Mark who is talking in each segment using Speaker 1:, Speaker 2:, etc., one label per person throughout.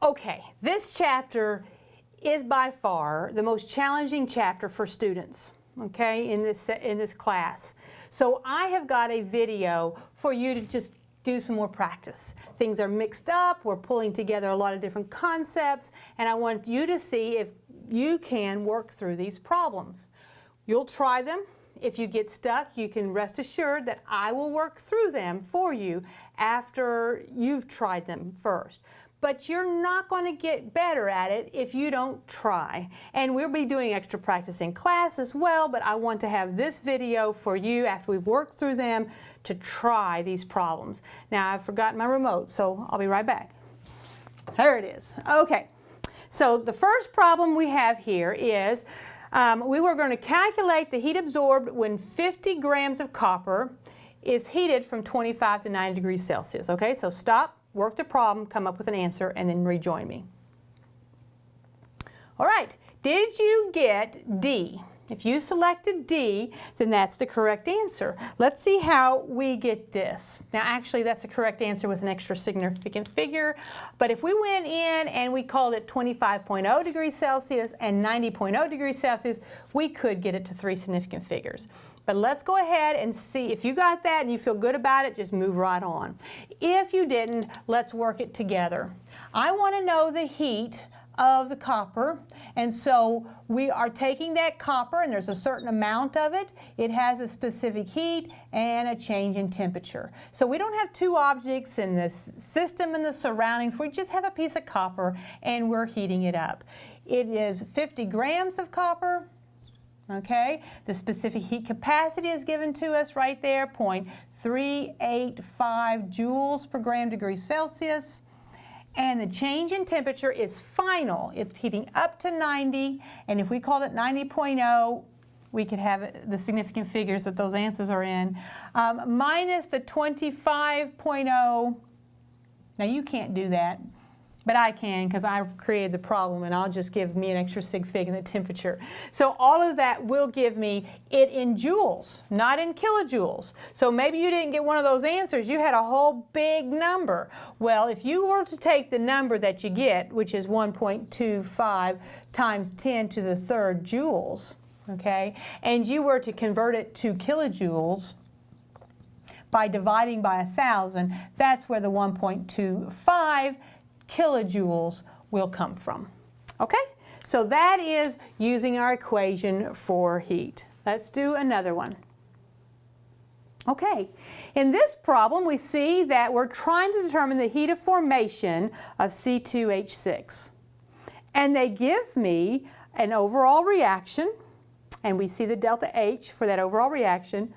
Speaker 1: Okay, this chapter is by far the most challenging chapter for students, okay, in this class. So I have got a video for you to just do some more practice. Things are mixed up, we're pulling together a lot of different concepts, and I want you to see if you can work through these problems. You'll try them. If you get stuck, you can rest assured that I will work through them for you after you've tried them first. But you're not going to get better at it if you don't try. And we'll be doing extra practice in class as well, but I want to have this video for you after we've worked through them to try these problems. Now, I've forgotten my remote, so I'll be right back. There it is. Okay, so the first problem we have here is we were going to calculate the heat absorbed when 50 grams of copper is heated from 25 to 90 degrees Celsius. Okay, so stop. Work the problem, come up with an answer, and then rejoin me. All right, did you get D? If you selected D, then that's the correct answer. Let's see how we get this. Now actually that's the correct answer with an extra significant figure, but if we went in and we called it 25.0 degrees Celsius and 90.0 degrees Celsius, we could get it to 3 significant figures. But let's go ahead and see if you got that and you feel good about it, just move right on. If you didn't, let's work it together. I want to know the heat of the copper, and so we are taking that copper, and there's a certain amount of it. It has a specific heat and a change in temperature. So we don't have two objects in this system and the surroundings. We just have a piece of copper and we're heating it up. It is 50 grams of copper. Okay, the specific heat capacity is given to us right there, 0.385 joules per gram degree Celsius. And the change in temperature is final. It's heating up to 90, and if we called it 90.0, we could have the significant figures that those answers are in, minus the 25.0. Now you can't do that, but I can because I created the problem, and I'll just give me an extra sig fig in the temperature. So all of that will give me it in joules, not in kilojoules. So maybe you didn't get one of those answers. You had a whole big number. Well, if you were to take the number that you get, which is 1.25 times 10 to the third joules, okay, and you were to convert it to kilojoules by dividing by 1,000, that's where the 1.25 kilojoules will come from. Okay, so that is using our equation for heat. Let's do another one. Okay, in this problem we see that we're trying to determine the heat of formation of C2H6. And they give me an overall reaction, and we see the delta H for that overall reaction.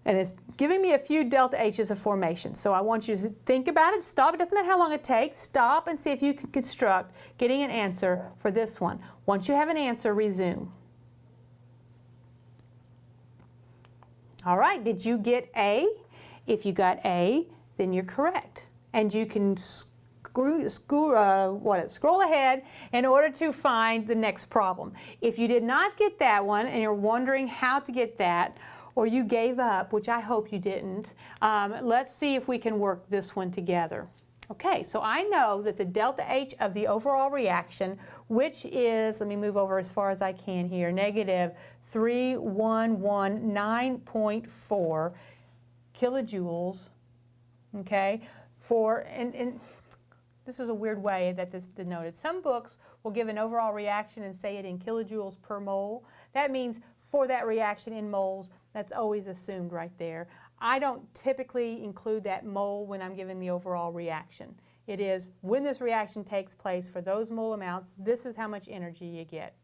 Speaker 1: And it's giving me a few delta H's of formation. So I want you to think about it, stop. It doesn't matter how long it takes. Stop and see if you can construct getting an answer for this one. Once you have an answer, resume. All right, did you get A? If you got A, then you're correct. And you can scroll ahead in order to find the next problem. If you did not get that one and you're wondering how to get that, or you gave up, which I hope you didn't, let's see if we can work this one together. Okay, so I know that the delta H of the overall reaction, which is, let me move over as far as I can here, negative 3119.4 kilojoules, okay, and this is a weird way that this is denoted. Some books will give an overall reaction and say it in kilojoules per mole. That means for that reaction in moles, that's always assumed right there. I don't typically include that mole when I'm giving the overall reaction. It is when this reaction takes place for those mole amounts, this is how much energy you get.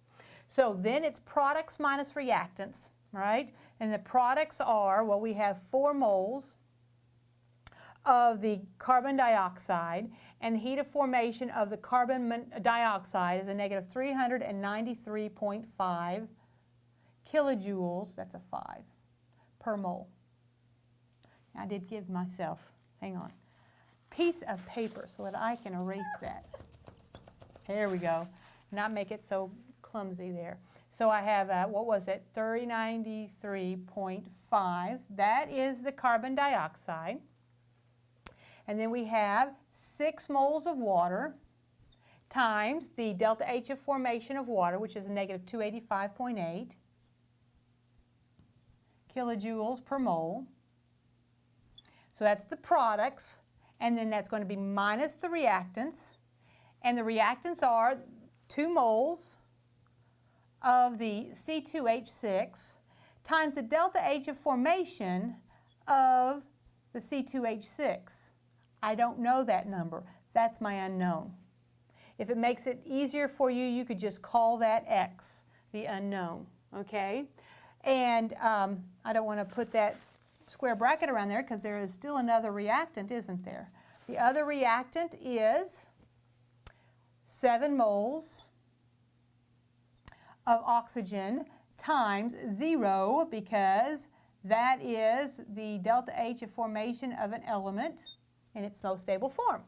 Speaker 1: So then it's products minus reactants, right? And the products are, well, we have 4 moles of the carbon dioxide, and the heat of formation of the carbon dioxide is a negative 393.5 kilojoules, that's a 5, per mole. I did give myself, hang on, piece of paper so that I can erase that. There we go. Not make it so clumsy there. So I have, what was it, 393.5. That is the carbon dioxide. And then we have 6 moles of water. times the delta H of formation of water, which is a negative 285.8 kilojoules per mole. So that's the products, and then that's going to be minus the reactants. And the reactants are 2 moles of the C2H6 times the delta H of formation of the C2H6. I don't know that number. That's my unknown. If it makes it easier for you, you could just call that X, the unknown, okay? And I don't want to put that square bracket around there because there is still another reactant, isn't there? The other reactant is 7 moles of oxygen times 0, because that is the delta H of formation of an element in its most stable form.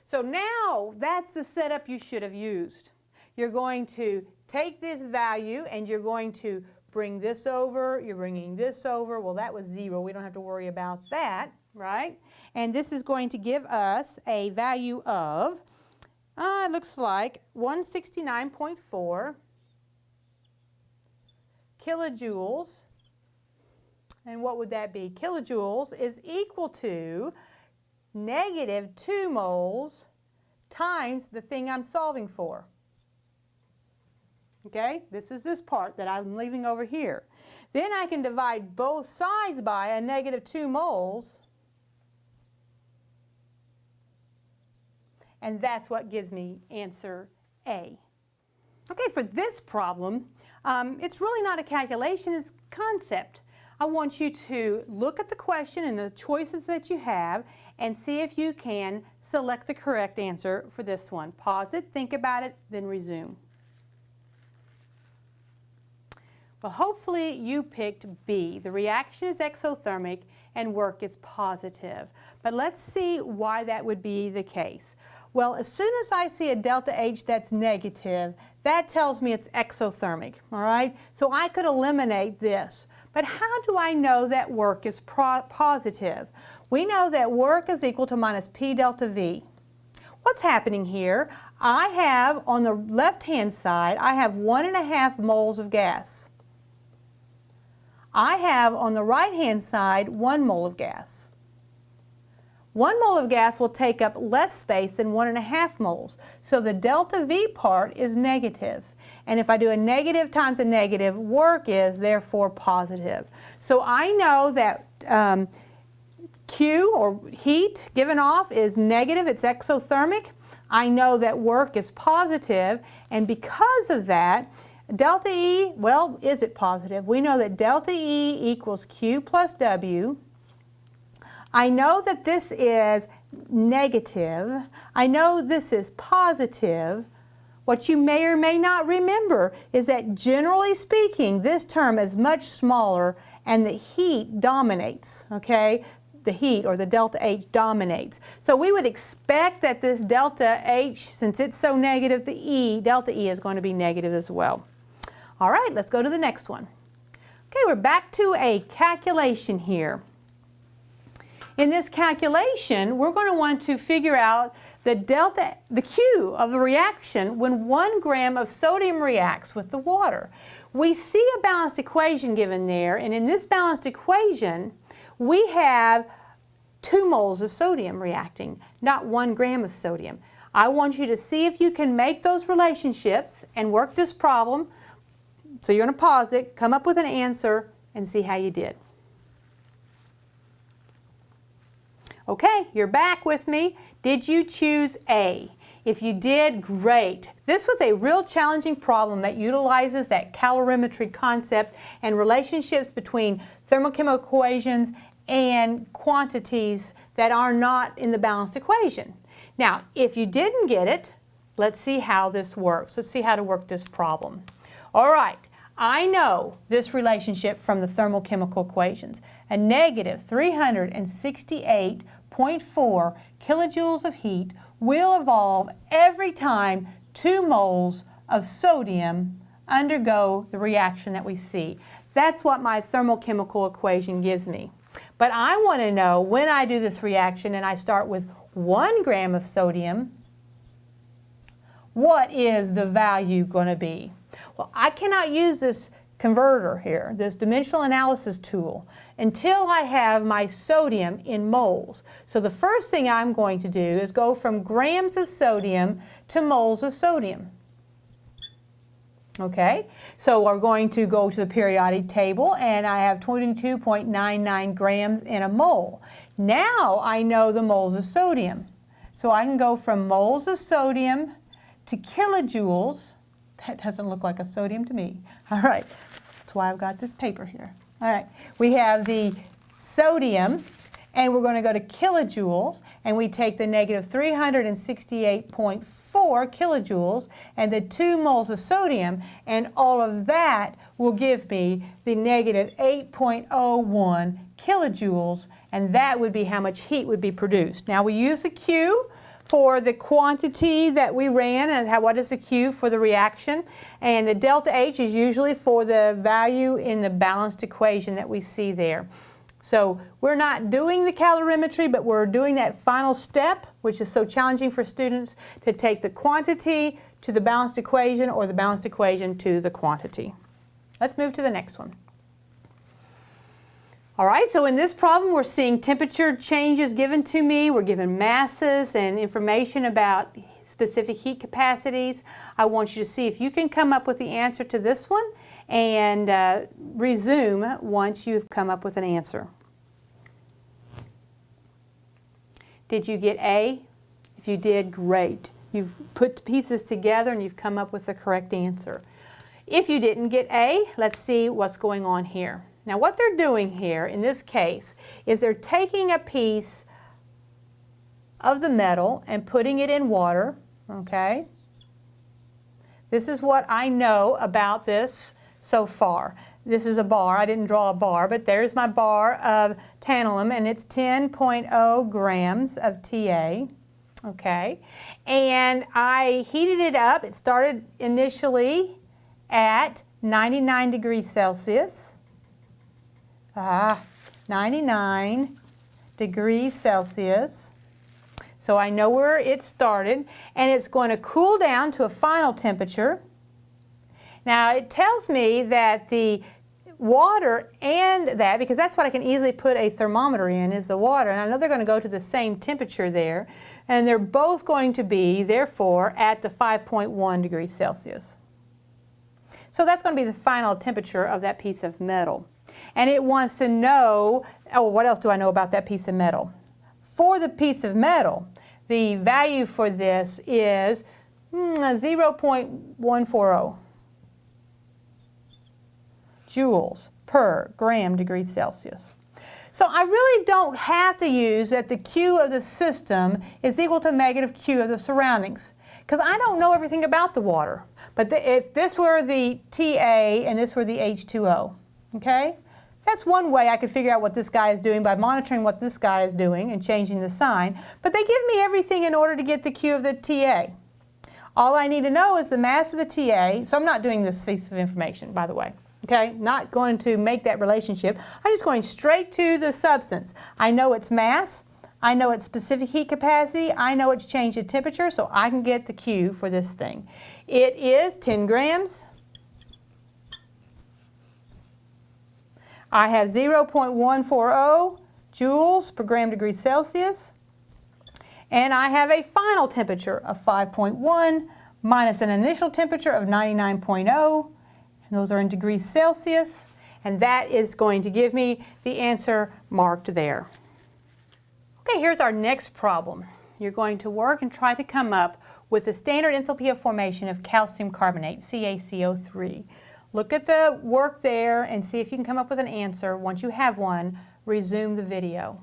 Speaker 1: So now that's the setup you should have used. You're going to take this value and you're going to bring this over, you're bringing this over. Well, that was 0. We don't have to worry about that, right? And this is going to give us a value of, it looks like 169.4 kilojoules. And what would that be? Kilojoules is equal to negative 2 moles times the thing I'm solving for. Okay, this is this part that I'm leaving over here. Then I can divide both sides by a negative 2 moles, and that's what gives me answer A. Okay, for this problem, it's really not a calculation, it's a concept. I want you to look at the question and the choices that you have and see if you can select the correct answer for this one. Pause it, think about it, then resume. Well, hopefully you picked B. The reaction is exothermic and work is positive. But let's see why that would be the case. Well, as soon as I see a delta H that's negative, that tells me it's exothermic, all right? So I could eliminate this. But how do I know that work is positive? We know that work is equal to minus P delta V. What's happening here? I have, on the left-hand side, I have 1.5 moles of gas. I have, on the right-hand side, 1 mole of gas. 1 mole of gas will take up less space than 1.5 moles. So the delta V part is negative. And if I do a negative times a negative, work is therefore positive. So I know that Q, or heat given off, is negative. It's exothermic. I know that work is positive. And because of that, delta E, well, is it positive? We know that delta E equals Q plus W. I know that this is negative. I know this is positive. What you may or may not remember is that generally speaking, this term is much smaller and the heat dominates, okay? The heat, or the delta H, dominates. So we would expect that this delta H, since it's so negative, the delta E is going to be negative as well. All right, let's go to the next one. Okay, we're back to a calculation here. In this calculation, we're going to want to figure out the Q of the reaction when 1 gram of sodium reacts with the water. We see a balanced equation given there, and in this balanced equation, we have 2 moles of sodium reacting, not 1 gram of sodium. I want you to see if you can make those relationships and work this problem. So you're going to pause it, come up with an answer, and see how you did. Okay, you're back with me. Did you choose A? If you did, great. This was a real challenging problem that utilizes that calorimetry concept and relationships between thermochemical equations and quantities that are not in the balanced equation. Now, if you didn't get it, let's see how this works. Let's see how to work this problem. All right, I know this relationship from the thermochemical equations. A negative 368.4 kilojoules of heat will evolve every time 2 moles of sodium undergo the reaction that we see. That's what my thermochemical equation gives me. But I want to know when I do this reaction and I start with 1 gram of sodium, what is the value going to be? Well, I cannot use this converter here, this dimensional analysis tool, until I have my sodium in moles. So the first thing I'm going to do is go from grams of sodium to moles of sodium. Okay, so we're going to go to the periodic table, and I have 22.99 grams in a mole. Now I know the moles of sodium. So I can go from moles of sodium to kilojoules. That doesn't look like a sodium to me. All right, that's why I've got this paper here. All right, we have the sodium, and we're going to go to kilojoules, and we take the negative 368.4 kilojoules and the 2 moles of sodium, and all of that will give me the negative 8.01 kilojoules, and that would be how much heat would be produced. Now we use the Q for the quantity that we ran, and what is the Q for the reaction, and the delta H is usually for the value in the balanced equation that we see there. So we're not doing the calorimetry, but we're doing that final step, which is so challenging for students, to take the quantity to the balanced equation or the balanced equation to the quantity. Let's move to the next one. All right, so in this problem we're seeing temperature changes given to me. We're given masses and information about specific heat capacities. I want you to see if you can come up with the answer to this one, and resume once you've come up with an answer. Did you get A? If you did, great. You've put the pieces together and you've come up with the correct answer. If you didn't get A, let's see what's going on here. Now what they're doing here in this case is they're taking a piece of the metal and putting it in water, okay? This is what I know about this so far. This is a bar. I didn't draw a bar, but there's my bar of tantalum, and it's 10.0 grams of TA. Okay, and I heated it up. It started initially at 99 degrees Celsius. 99 degrees Celsius. So I know where it started, and it's going to cool down to a final temperature. Now it tells me that the water and that, because that's what I can easily put a thermometer in, is the water, and I know they're going to go to the same temperature there, and they're both going to be, therefore, at the 5.1 degrees Celsius. So that's going to be the final temperature of that piece of metal. And it wants to know, oh, what else do I know about that piece of metal? For the piece of metal, the value for this is 0.140 joules per gram degree Celsius. So I really don't have to use that the Q of the system is equal to negative Q of the surroundings, because I don't know everything about the water. But if this were the TA and this were the H2O, okay? That's one way I could figure out what this guy is doing, by monitoring what this guy is doing and changing the sign. But they give me everything in order to get the Q of the TA. All I need to know is the mass of the TA. So I'm not doing this piece of information, by the way. Okay, not going to make that relationship. I'm just going straight to the substance. I know its mass, I know its specific heat capacity, I know its change in temperature, so I can get the Q for this thing. It is 10 grams. I have 0.140 joules per gram degree Celsius, and I have a final temperature of 5.1 minus an initial temperature of 99.0. And those are in degrees Celsius, and that is going to give me the answer marked there. Okay, here's our next problem. You're going to work and try to come up with the standard enthalpy of formation of calcium carbonate, CaCO3. Look at the work there and see if you can come up with an answer. Once you have one, resume the video.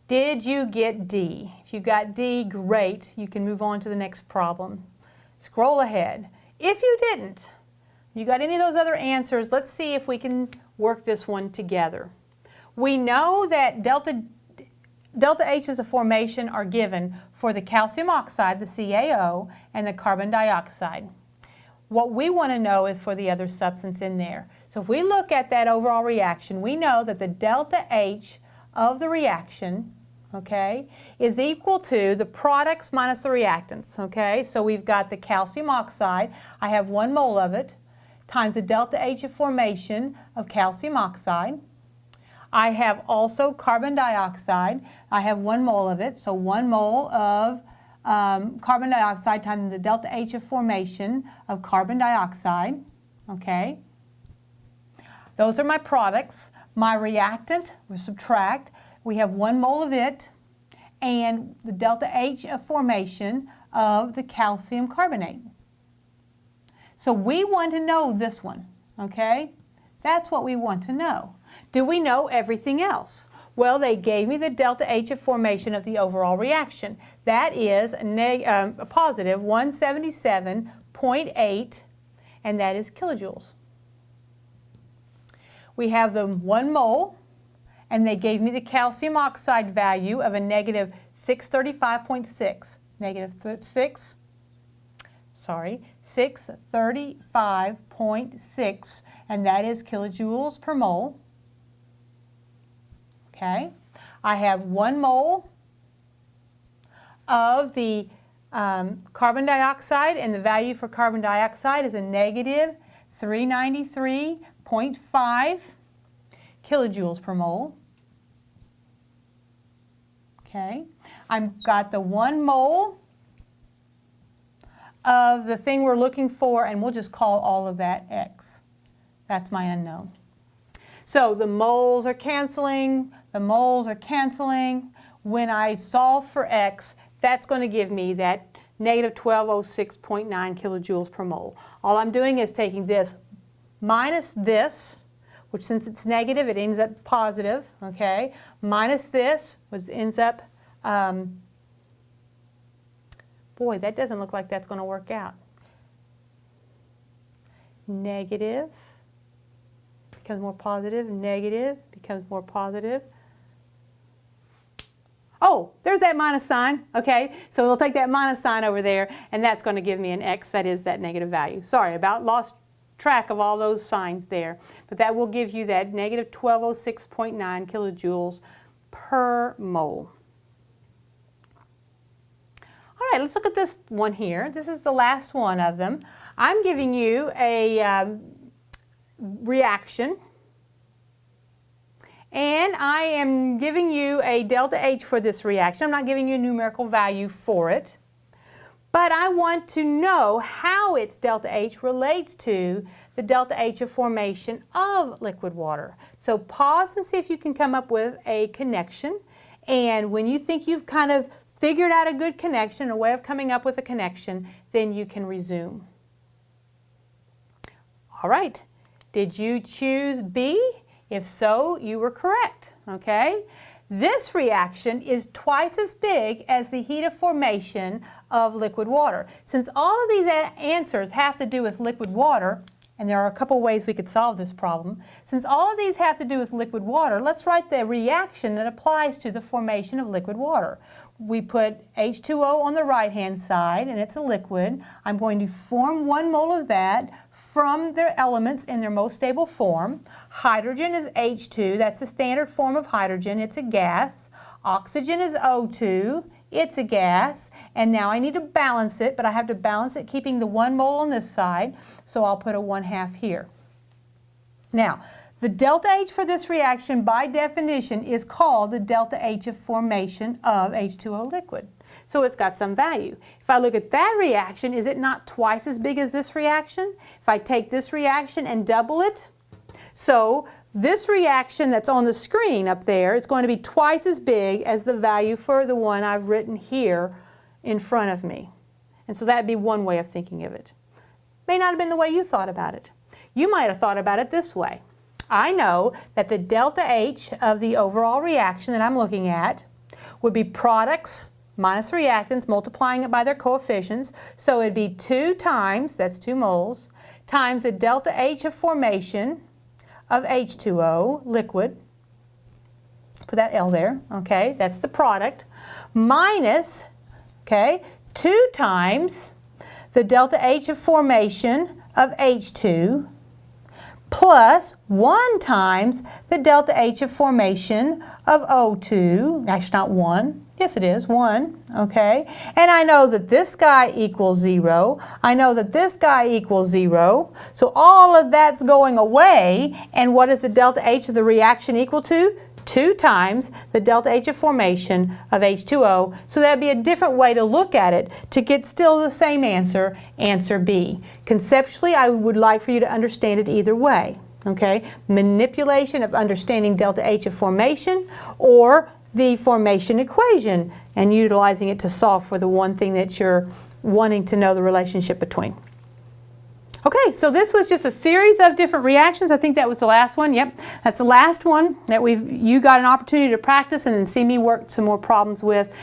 Speaker 1: Did you get D? If you got D, great. You can move on to the next problem. Scroll ahead. If you didn't, you got any of those other answers, let's see if we can work this one together. We know that delta H's of formation are given for the calcium oxide, the CaO, and the carbon dioxide. What we want to know is for the other substance in there. So if we look at that overall reaction, we know that the delta H of the reaction, okay, is equal to the products minus the reactants, okay? So we've got the calcium oxide, I have 1 mole of it, times the delta H of formation of calcium oxide. I have also carbon dioxide, I have 1 mole of it, so 1 mole of carbon dioxide times the delta H of formation of carbon dioxide, okay? Those are my products. My reactant, we subtract, we have 1 mole of it, and the delta H of formation of the calcium carbonate. So we want to know this one, okay? That's what we want to know. Do we know everything else? Well, they gave me the delta H of formation of the overall reaction. That is a positive 177.8, and that is kilojoules. We have the 1 mole, and they gave me the calcium oxide value of a negative 635.6. Negative 635.6, and that is kilojoules per mole. Okay. I have 1 mole of the carbon dioxide, and the value for carbon dioxide is a negative 393.5 kilojoules per mole. Okay. I've got the 1 mole of the thing we're looking for, and we'll just call all of that X. That's my unknown. So the moles are canceling, the moles are canceling. When I solve for X, that's going to give me that negative 1206.9 kilojoules per mole. All I'm doing is taking this minus this, which since it's negative, it ends up positive, okay? Minus this, which ends up, boy, that doesn't look like that's going to work out. Negative becomes more positive, negative becomes more positive. Oh, there's that minus sign, okay? So we'll take that minus sign over there, and that's going to give me an X, that is that negative value. Sorry about lost track of all those signs there, but that will give you that negative 1206.9 kilojoules per mole. All right, let's look at this one here. This is the last one of them. I'm giving you a reaction, and I am giving you a delta H for this reaction. I'm not giving you a numerical value for it, but I want to know how its delta H relates to the delta H of formation of liquid water. So pause and see if you can come up with a connection, and when you think you've kind of figured out a good connection, a way of coming up with a connection, then you can resume. All right. Did you choose B? If so, you were correct, okay? This reaction is twice as big as the heat of formation of liquid water. Since all of these answers have to do with liquid water, and there are a couple ways we could solve this problem, since all of these have to do with liquid water, let's write the reaction that applies to the formation of liquid water. We put H2O on the right-hand side, and it's a liquid. I'm going to form 1 mole of that from their elements in their most stable form. Hydrogen is H2. That's the standard form of hydrogen. It's a gas. Oxygen is O2. It's a gas. And now I need to balance it, but I have to balance it keeping the 1 mole on this side, so I'll put a 1/2 here. Now, the delta H for this reaction, by definition, is called the delta H of formation of H2O liquid. So it's got some value. If I look at that reaction, is it not twice as big as this reaction? If I take this reaction and double it, so this reaction that's on the screen up there is going to be twice as big as the value for the one I've written here in front of me. And so that would be one way of thinking of it. May not have been the way you thought about it. You might have thought about it this way. I know that the delta H of the overall reaction that I'm looking at would be products minus reactants, multiplying it by their coefficients. So it'd be 2 times, that's 2 moles, times the delta H of formation of H2O liquid. Put that L there, okay, that's the product, minus, okay, 2 times the delta H of formation of H2 plus 1 times the delta H of formation of O2, actually not 1, yes it is, 1, okay? And I know that this guy equals 0, I know that this guy equals 0, so all of that's going away, and what is the delta H of the reaction equal to? 2 times the delta H of formation of H2O, so that'd be a different way to look at it to get still the same answer, answer B. Conceptually, I would like for you to understand it either way, okay? Manipulation of understanding delta H of formation or the formation equation and utilizing it to solve for the one thing that you're wanting to know the relationship between. Okay, so this was just a series of different reactions. I think that was the last one. Yep, that's the last one that you got an opportunity to practice and then see me work some more problems with.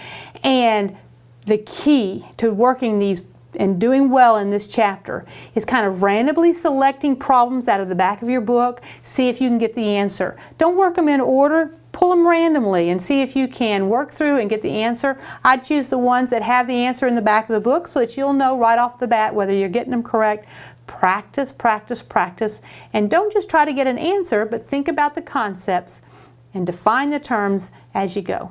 Speaker 1: And the key to working these and doing well in this chapter is kind of randomly selecting problems out of the back of your book. See if you can get the answer. Don't work them in order. Pull them randomly and see if you can work through and get the answer. I choose the ones that have the answer in the back of the book so that you'll know right off the bat whether you're getting them correct. Practice, practice, practice, and don't just try to get an answer, but think about the concepts and define the terms as you go.